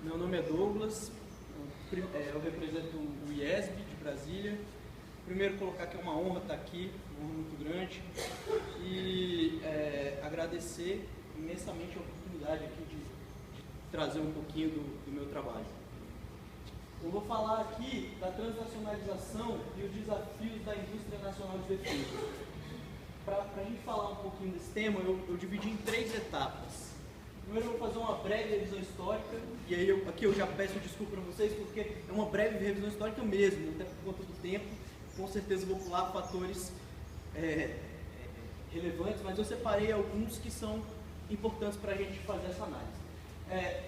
Meu nome é Douglas, eu represento o IESB de Brasília. Primeiro, colocar que é uma honra estar aqui, uma honra muito grande, e agradecer imensamente a oportunidade aqui de trazer um pouquinho do meu trabalho. Eu vou falar aqui da transnacionalização e os desafios da indústria nacional de defesa. Para a gente falar um pouquinho desse tema, eu dividi em 3 etapas. Primeiro eu vou fazer uma breve revisão histórica, e aí aqui eu já peço desculpa para vocês, porque é uma breve revisão histórica mesmo, até por conta do tempo. Com certeza vou pular fatores relevantes, mas eu separei alguns que são importantes para a gente fazer essa análise.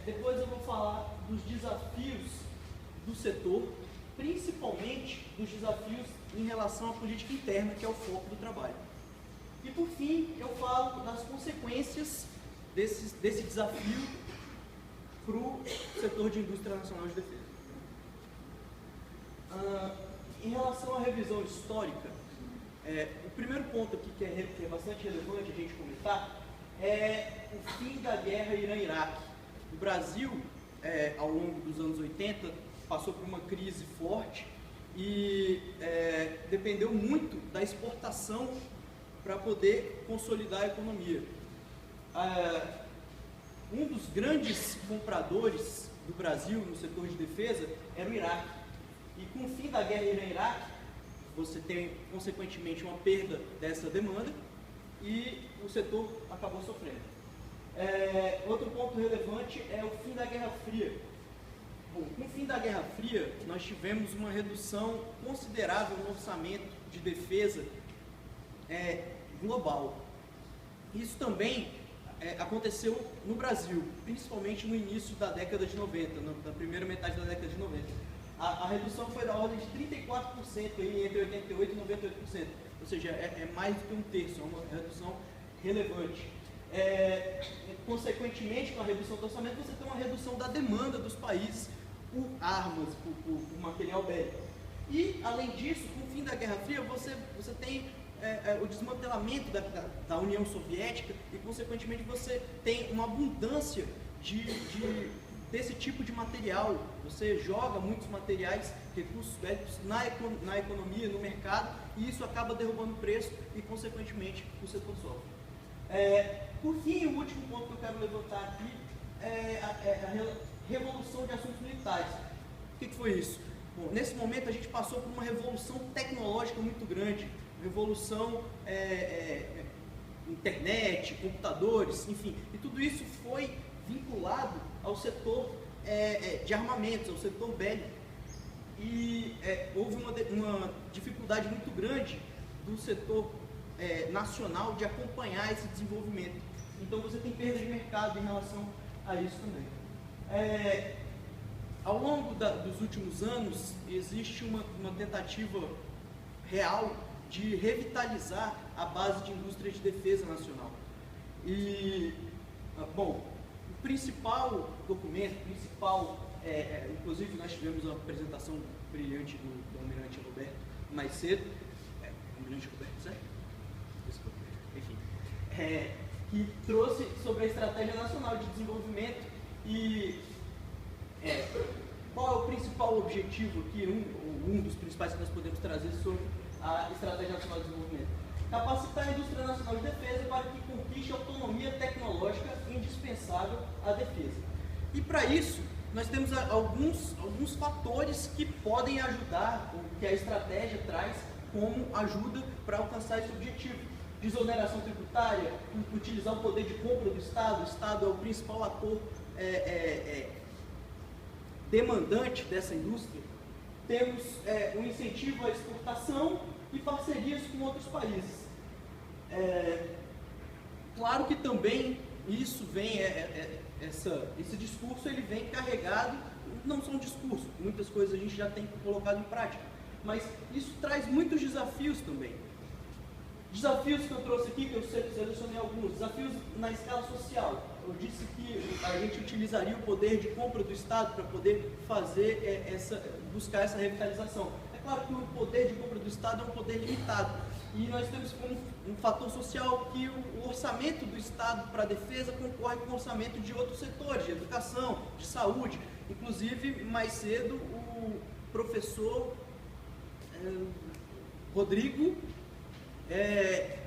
Depois eu vou falar dos desafios do setor, principalmente dos desafios em relação à política interna, que é o foco do trabalho. E por fim, eu falo das consequências desse desafio para o setor de indústria nacional de defesa. Em relação à revisão histórica, o primeiro ponto aqui que é bastante relevante a gente comentar é o fim da guerra Irã-Iraque. O Brasil, ao longo dos anos 80, passou por uma crise forte e dependeu muito da exportação para poder consolidar a economia. Um dos grandes compradores do Brasil no setor de defesa era o Iraque. E com o fim da guerra Irã-Iraque, você tem, consequentemente, uma perda dessa demanda e o setor acabou sofrendo. Outro ponto relevante é o fim da Guerra Fria. Bom, com o fim da Guerra Fria, nós tivemos uma redução considerável no orçamento de defesa global. Isso também aconteceu no Brasil, principalmente no início da década de 90, na primeira metade da década de 90. A redução foi da ordem de 34% entre 88% e 98%, ou seja, é mais do que um terço, é uma redução relevante. Consequentemente, com a redução do orçamento, você tem uma redução da demanda dos países por armas, por material bélico. E, além disso, com o fim da Guerra Fria, você tem o desmantelamento da União Soviética e, consequentemente, você tem uma abundância desse tipo de material. Você joga muitos materiais, recursos bélicos na economia, no mercado, e isso acaba derrubando o preço e, consequentemente, o setor sofre. Por fim, o último ponto que eu quero levantar aqui é a revolução de assuntos militares. O que foi isso? Bom, nesse momento a gente passou por uma revolução tecnológica muito grande, revolução internet, computadores, enfim, e tudo isso foi vinculado ao setor de armamentos, ao setor bélico. E houve uma dificuldade muito grande do setor nacional de acompanhar esse desenvolvimento. Então você tem perda de mercado em relação a isso também. Ao longo dos últimos anos, existe uma tentativa real de revitalizar a base de indústria de defesa nacional. E, bom, o principal documento, inclusive nós tivemos uma apresentação brilhante do Almirante Roberto mais cedo, Almirante Roberto, certo? Desculpa, enfim, que trouxe sobre a Estratégia Nacional de Desenvolvimento e qual é o principal objetivo aqui, um dos principais que nós podemos trazer sobre a Estratégia Nacional de Desenvolvimento. Capacitar a indústria nacional de defesa para que conquiste a autonomia tecnológica indispensável à defesa. E para isso, nós temos alguns fatores que podem ajudar, que a estratégia traz como ajuda para alcançar esse objetivo. Desoneração tributária, utilizar o poder de compra do Estado. O Estado é o principal ator demandante dessa indústria. Temos um incentivo à exportação e parcerias com outros países. Claro que também isso vem, esse discurso ele vem carregado, não só um discurso, muitas coisas a gente já tem colocado em prática, mas isso traz muitos desafios também. Desafios que eu trouxe aqui, que eu selecionei alguns, desafios na escala social. Eu disse que a gente utilizaria o poder de compra do Estado para poder fazer buscar essa revitalização. É claro que o poder de compra do Estado é um poder limitado. E nós temos como um fator social que o orçamento do Estado para a defesa concorre com o orçamento de outros setores, de educação, de saúde. Inclusive, mais cedo, o professor Rodrigo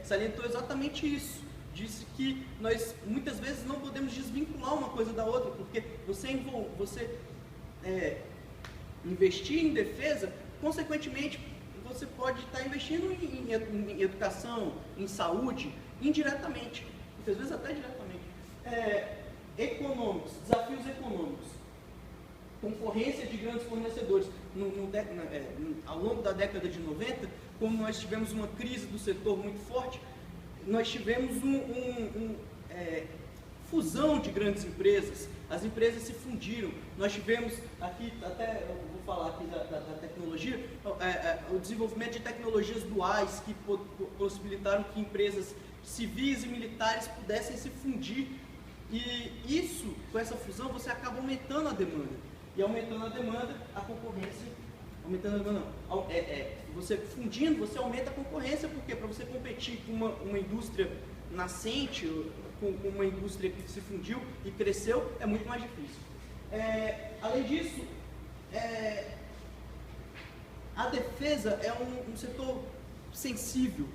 salientou exatamente isso. Disse que nós muitas vezes não podemos desvincular uma coisa da outra, porque você investir em defesa, consequentemente, você pode estar investindo em educação, em saúde, indiretamente, muitas vezes até diretamente. Econômicos, desafios econômicos, concorrência de grandes fornecedores. Ao longo da década de 90, como nós tivemos uma crise do setor muito forte, nós tivemos fusão de grandes empresas, as empresas se fundiram, nós tivemos aqui, até eu vou falar aqui da tecnologia, o desenvolvimento de tecnologias duais que possibilitaram que empresas civis e militares pudessem se fundir, e isso, com essa fusão, você acaba aumentando a demanda, e aumentando a demanda, a concorrência, aumentando a demanda não, você fundindo, você aumenta a concorrência, porque para você competir com uma indústria nascente, com uma indústria que se fundiu e cresceu, é muito mais difícil. Além disso, a defesa é um setor sensível.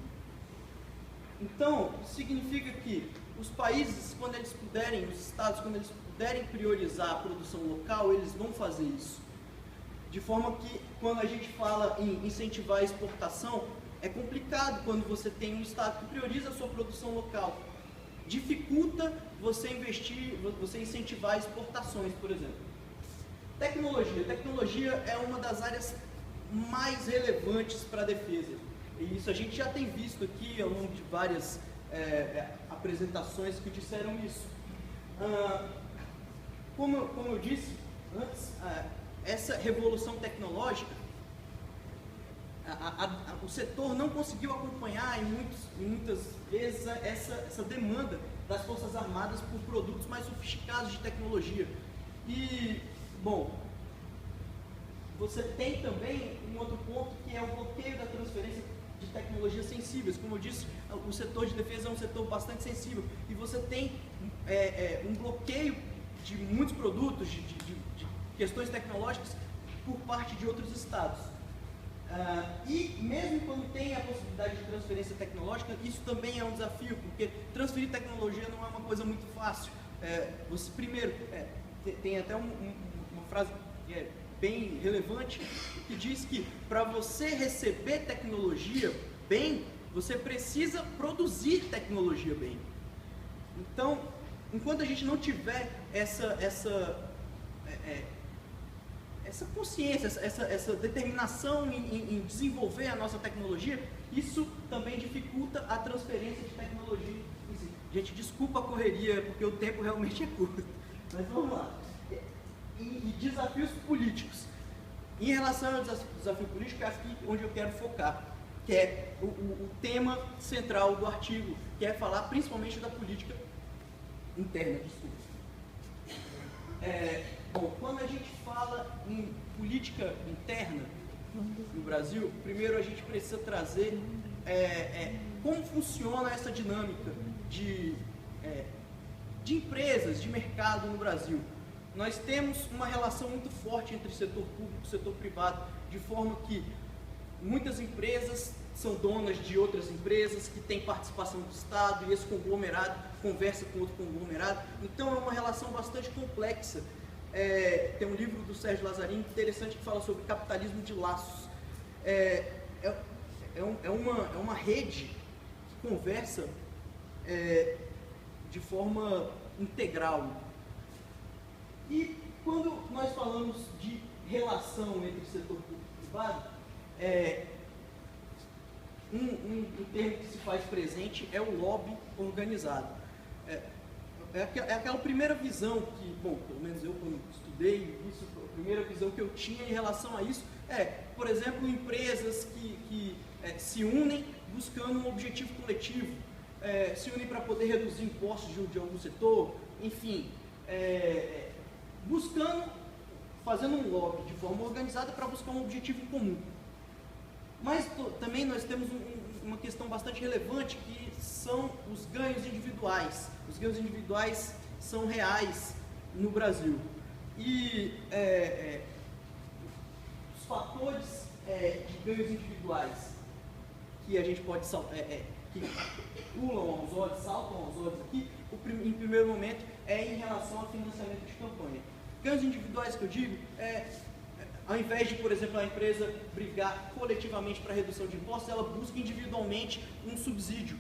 Então, significa que os países, quando eles puderem, os estados, quando eles puderem priorizar a produção local, eles vão fazer isso. De forma que, quando a gente fala em incentivar a exportação, é complicado quando você tem um estado que prioriza a sua produção local. Dificulta você investir, você incentivar exportações, por exemplo. Tecnologia. Tecnologia é uma das áreas mais relevantes para a defesa. E isso a gente já tem visto aqui ao longo de várias apresentações que disseram isso. Como eu disse antes, essa revolução tecnológica, o setor não conseguiu acompanhar e muitas vezes essa demanda das Forças Armadas por produtos mais sofisticados de tecnologia. E, bom, você tem também um outro ponto que é o bloqueio da transferência de tecnologias sensíveis. Como eu disse, o setor de defesa é um setor bastante sensível e você tem um bloqueio de muitos produtos, de questões tecnológicas por parte de outros estados. E mesmo quando tem a possibilidade de transferência tecnológica, isso também é um desafio, porque transferir tecnologia não é uma coisa muito fácil. Você primeiro, tem até uma frase que é bem relevante, que diz que para você receber tecnologia bem, você precisa produzir tecnologia bem. Então, enquanto a gente não tiver essa consciência, essa determinação em desenvolver a nossa tecnologia, isso também dificulta a transferência de tecnologia. Gente, desculpa a correria, porque o tempo realmente é curto, mas vamos lá. E desafios políticos. Em relação ao desafio político, é aqui onde eu quero focar, que é o tema central do artigo, que é falar principalmente da política interna, desculpa. Bom, quando a gente fala em política interna no Brasil, primeiro a gente precisa trazer como funciona essa dinâmica de empresas, de mercado no Brasil. Nós temos uma relação muito forte entre setor público e setor privado, de forma que muitas empresas são donas de outras empresas que têm participação do Estado e esse conglomerado conversa com outro conglomerado. Então é uma relação bastante complexa. Tem um livro do Sérgio Lazarini interessante que fala sobre capitalismo de laços. É uma rede que conversa de forma integral. E quando nós falamos de relação entre setor público e privado, um termo que se faz presente é o lobby organizado. É aquela primeira visão que, bom, pelo menos eu quando estudei isso, a primeira visão que eu tinha em relação a isso por exemplo, empresas que se unem buscando um objetivo coletivo, se unem para poder reduzir impostos de algum setor, enfim, fazendo um lobby de forma organizada para buscar um objetivo comum. Mas também nós temos uma questão bastante relevante, que são os ganhos individuais. Os ganhos individuais são reais no Brasil. E os fatores de ganhos individuais que a gente pode que pulam aos olhos, saltam aos olhos aqui, em primeiro momento é em relação ao financiamento de campanha. Ganhos individuais que eu digo ao invés de, por exemplo, a empresa brigar coletivamente para redução de impostos, ela busca individualmente um subsídio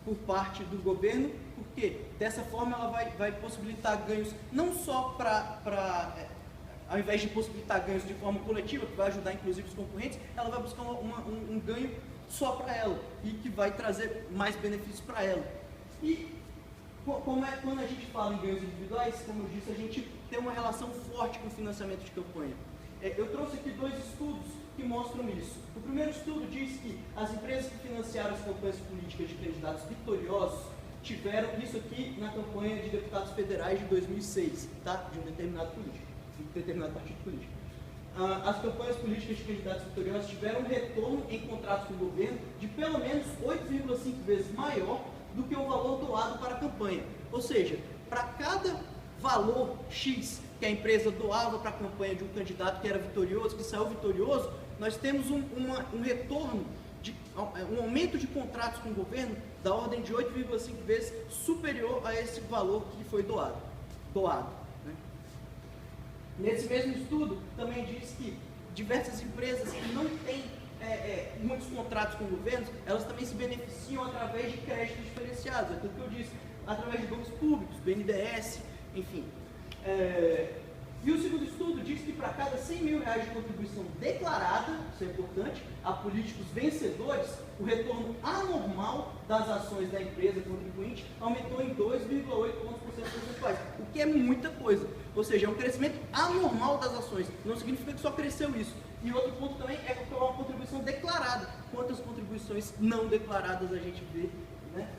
por parte do governo, porque dessa forma ela vai possibilitar ganhos não só ao invés de possibilitar ganhos de forma coletiva, que vai ajudar inclusive os concorrentes, ela vai buscar um ganho só para ela e que vai trazer mais benefícios para ela. E quando a gente fala em ganhos individuais, como eu disse, a gente tem uma relação forte com o financiamento de campanha. Eu trouxe aqui 2 estudos que mostram isso. O primeiro estudo diz que as empresas que financiaram as campanhas políticas de candidatos vitoriosos tiveram isso aqui na campanha de deputados federais de 2006, tá? De um determinado partido político. As campanhas políticas de candidatos vitoriosos tiveram um retorno em contratos com o governo de pelo menos 8,5 vezes maior do que o valor doado para a campanha. Ou seja, para cada valor X que a empresa doava para a campanha de um candidato que era vitorioso, que saiu vitorioso, nós temos um retorno, um aumento de contratos com o governo da ordem de 8,5 vezes superior a esse valor que foi doado. Né? Nesse mesmo estudo, também diz que diversas empresas que não têm muitos contratos com o governo, elas também se beneficiam através de créditos diferenciados, aquilo que eu disse, através de bancos públicos, BNDES, enfim. E o segundo estudo diz que para cada 100 mil reais de contribuição declarada, isso é importante, a políticos vencedores, o retorno anormal das ações da empresa contribuinte aumentou em 2,8 pontos percentuais, o que é muita coisa. Ou seja, é um crescimento anormal das ações, não significa que só cresceu isso. E outro ponto também é uma contribuição declarada. Quantas contribuições não declaradas a gente vê, né?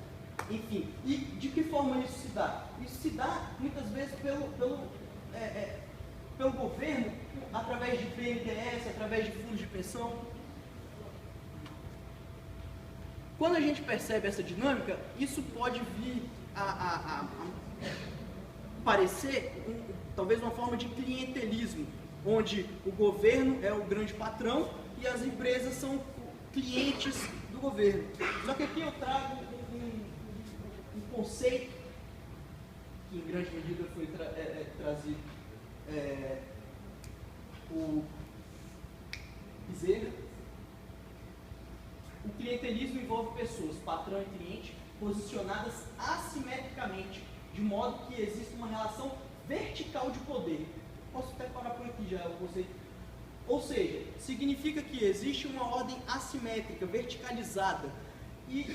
Enfim, e de que forma isso se dá? Isso se dá muitas vezes pelo governo, através de BNDES, através de fundos de pensão. Quando a gente percebe essa dinâmica, isso pode vir a parecer talvez uma forma de clientelismo, onde o governo é o grande patrão e as empresas são clientes do governo. Só que aqui eu trago um conceito que em grande medida foi trazido o Bezerra. O clientelismo envolve pessoas, patrão e cliente, posicionadas assimetricamente, de modo que existe uma relação vertical de poder. Posso até parar por aqui já o conceito. Ou seja, significa que existe uma ordem assimétrica, verticalizada. E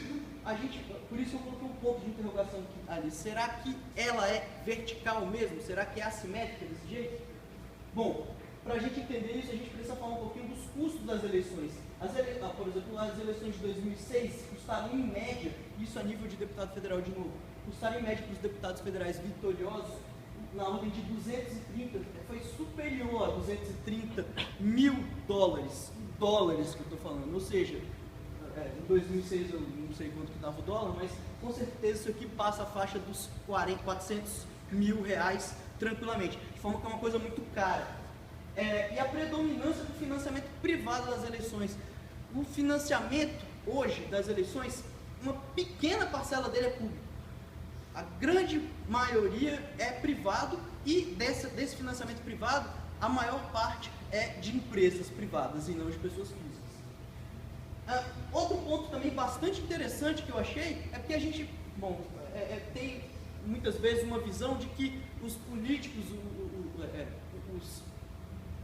a gente, por isso eu coloquei um ponto de interrogação ali. Será que ela é vertical mesmo? Será que é assimétrica desse jeito? Bom, para a gente entender isso, a gente precisa falar um pouquinho dos custos das eleições. Por exemplo, as eleições de 2006 custaram em média, isso a nível de deputado federal de novo, custaram em média para os deputados federais vitoriosos na ordem de 230, foi superior a 230 mil dólares, que eu estou falando, ou seja, em 2006 eu não sei quanto que estava o dólar, mas com certeza isso aqui passa a faixa dos 400 mil reais tranquilamente, de forma que é uma coisa muito cara. E a predominância do financiamento privado das eleições. O financiamento hoje das eleições, uma pequena parcela dele é público. A grande maioria é privado e desse financiamento privado, a maior parte é de empresas privadas e não de pessoas físicas. Outro ponto também bastante interessante que eu achei é porque a gente, tem muitas vezes uma visão de que os políticos, os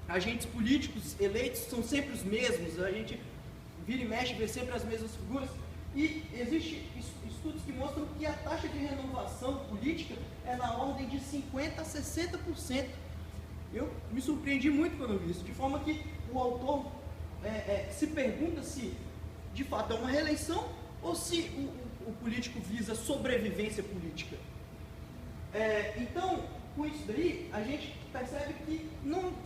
agentes políticos eleitos são sempre os mesmos, a gente vira e mexe, vê sempre as mesmas figuras, e existem estudos que mostram que a taxa de renovação política é na ordem de 50% a 60%. Eu me surpreendi muito quando eu vi isso, de forma que o autor se pergunta se de fato é uma reeleição ou se o político visa sobrevivência política. Então, com isso daí, a gente percebe que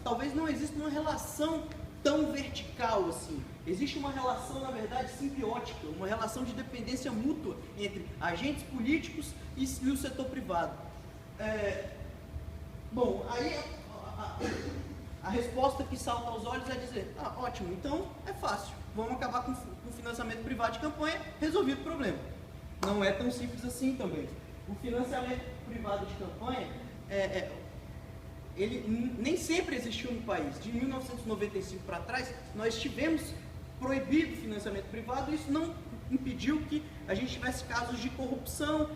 talvez não exista uma relação tão vertical assim. Existe uma relação, na verdade, simbiótica, uma relação de dependência mútua entre agentes políticos e o setor privado. Bom, aí resposta que salta aos olhos é dizer, ah, ótimo, então é fácil, vamos acabar com o financiamento privado de campanha, resolvido o problema. Não é tão simples assim também. O financiamento privado de campanha, ele nem sempre existiu no país. De 1995 para trás, nós tivemos proibido o financiamento privado, e isso não impediu que a gente tivesse casos de corrupção,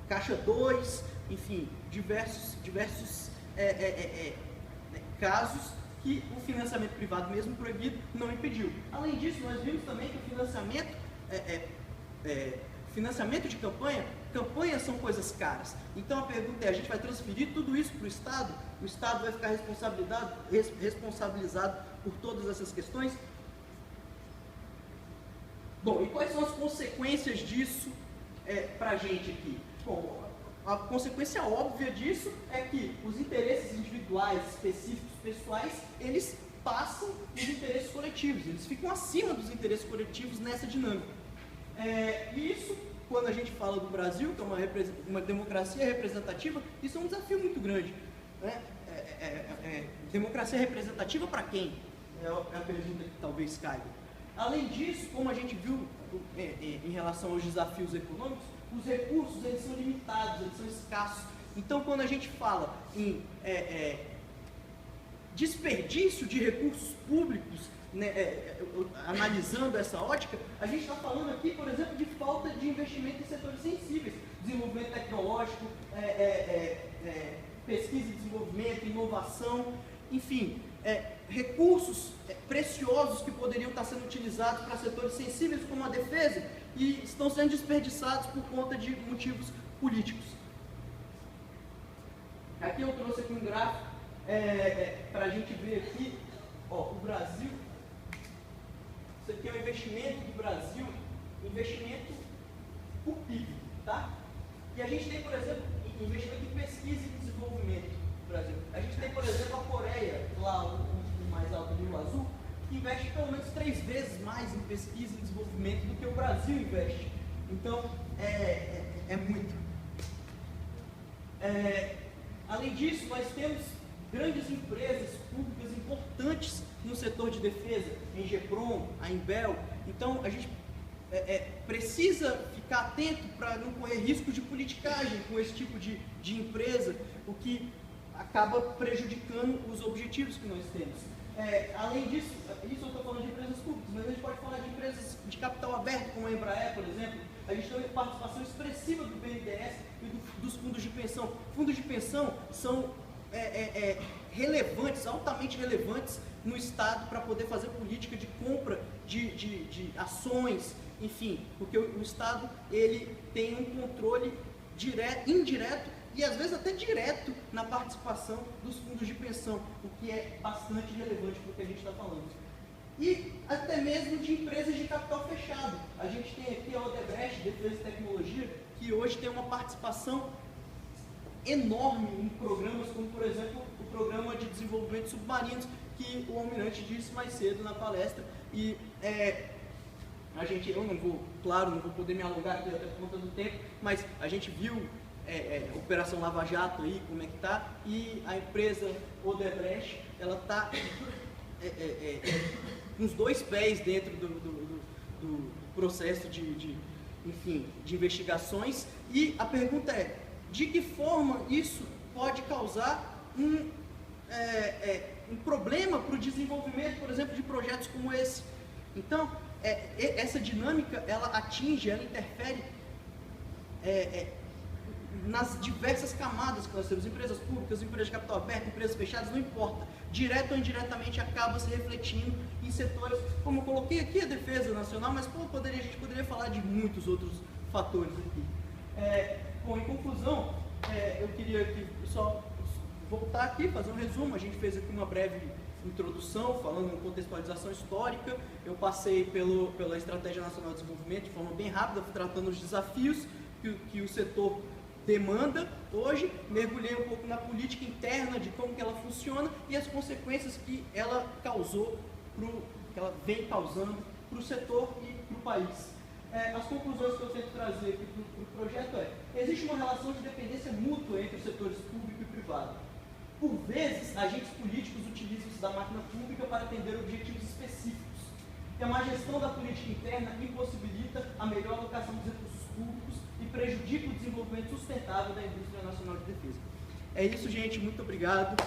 Caixa 2, enfim, diversos casos que o financiamento privado, mesmo proibido, não impediu. Além disso, nós vimos também que o financiamento de campanhas são coisas caras. Então a pergunta é, a gente vai transferir tudo isso para o Estado? O Estado vai ficar responsabilizado por todas essas questões? Bom, e quais são as consequências disso para a gente aqui? Bom, a consequência óbvia disso é que os interesses individuais, específicos, pessoais, eles passam os interesses coletivos, eles ficam acima dos interesses coletivos nessa dinâmica. E isso, quando a gente fala do Brasil, que é uma democracia representativa, isso é um desafio muito grande. Né? Democracia representativa para quem? É a pergunta que talvez caiga. Além disso, como a gente viu em relação aos desafios econômicos, os recursos eles são limitados, eles são escassos. Então, quando a gente fala em desperdício de recursos públicos, né, analisando essa ótica, a gente está falando aqui, por exemplo, de falta de investimento em setores sensíveis, desenvolvimento tecnológico, pesquisa e desenvolvimento, inovação, enfim, recursos preciosos que poderiam estar sendo utilizados para setores sensíveis como a defesa e estão sendo desperdiçados por conta de motivos políticos. Aqui eu trouxe aqui um gráfico para a gente ver aqui, ó, o Brasil. Isso aqui é o investimento do Brasil, investimento por PIB, tá? E a gente tem, por exemplo, investimento em pesquisa e desenvolvimento no Brasil. A gente tem, por exemplo, a Coreia, lá o mais alto ali, o azul, que investe pelo menos 3 vezes mais em pesquisa e desenvolvimento do que o Brasil investe. Então, é muito. Além disso, nós temos grandes empresas públicas importantes no setor de defesa, a Engeprom, a Imbel. Então, a gente precisa ficar atento para não correr risco de politicagem com esse tipo de empresa, o que acaba prejudicando os objetivos que nós temos. Além disso, isso eu estou falando de empresas públicas, mas a gente pode falar de empresas de capital aberto, como a Embraer, por exemplo. A gente tem uma participação expressiva do BNDES e dos fundos de pensão. Fundos de pensão são relevantes, altamente relevantes no Estado para poder fazer política de compra de ações, enfim, porque o Estado ele tem um controle indireto e às vezes até direto na participação dos fundos de pensão, o que é bastante relevante para o que a gente está falando. E até mesmo de empresas de capital fechado. A gente tem aqui a Odebrecht, Defesa e Tecnologia, que hoje tem uma participação enorme em programas como, por exemplo, o Programa de Desenvolvimento de Submarinos, que o Almirante disse mais cedo na palestra. E eu não vou poder me alongar aqui até por conta do tempo, mas a gente viu a Operação Lava Jato aí, como é que está, e a empresa Odebrecht, ela está com os 2 pés dentro do processo de investigações, e a pergunta é, de que forma isso pode causar um problema para o desenvolvimento, por exemplo, de projetos como esse. Então, essa dinâmica, ela interfere nas diversas camadas que nós temos, empresas públicas, empresas de capital aberto, empresas fechadas, não importa. Direto ou indiretamente acaba se refletindo em setores, como eu coloquei aqui a defesa nacional, mas a gente poderia falar de muitos outros fatores aqui. Bom, em conclusão, eu queria só voltar aqui, fazer um resumo. A gente fez aqui uma breve introdução, falando em contextualização histórica. Eu passei pela Estratégia Nacional de Desenvolvimento de forma bem rápida, tratando os desafios que o setor demanda hoje, mergulhei um pouco na política interna, de como que ela funciona e as consequências que ela causou, que ela vem causando para o setor e para o país. As conclusões que eu tento trazer aqui para o projeto existe uma relação de dependência mútua entre os setores público e privado. Por vezes, agentes políticos utilizam-se da máquina pública para atender objetivos específicos. E a má gestão da política interna impossibilita a melhor alocação dos recursos públicos e prejudica o desenvolvimento sustentável da indústria nacional de defesa. É isso, gente. Muito obrigado.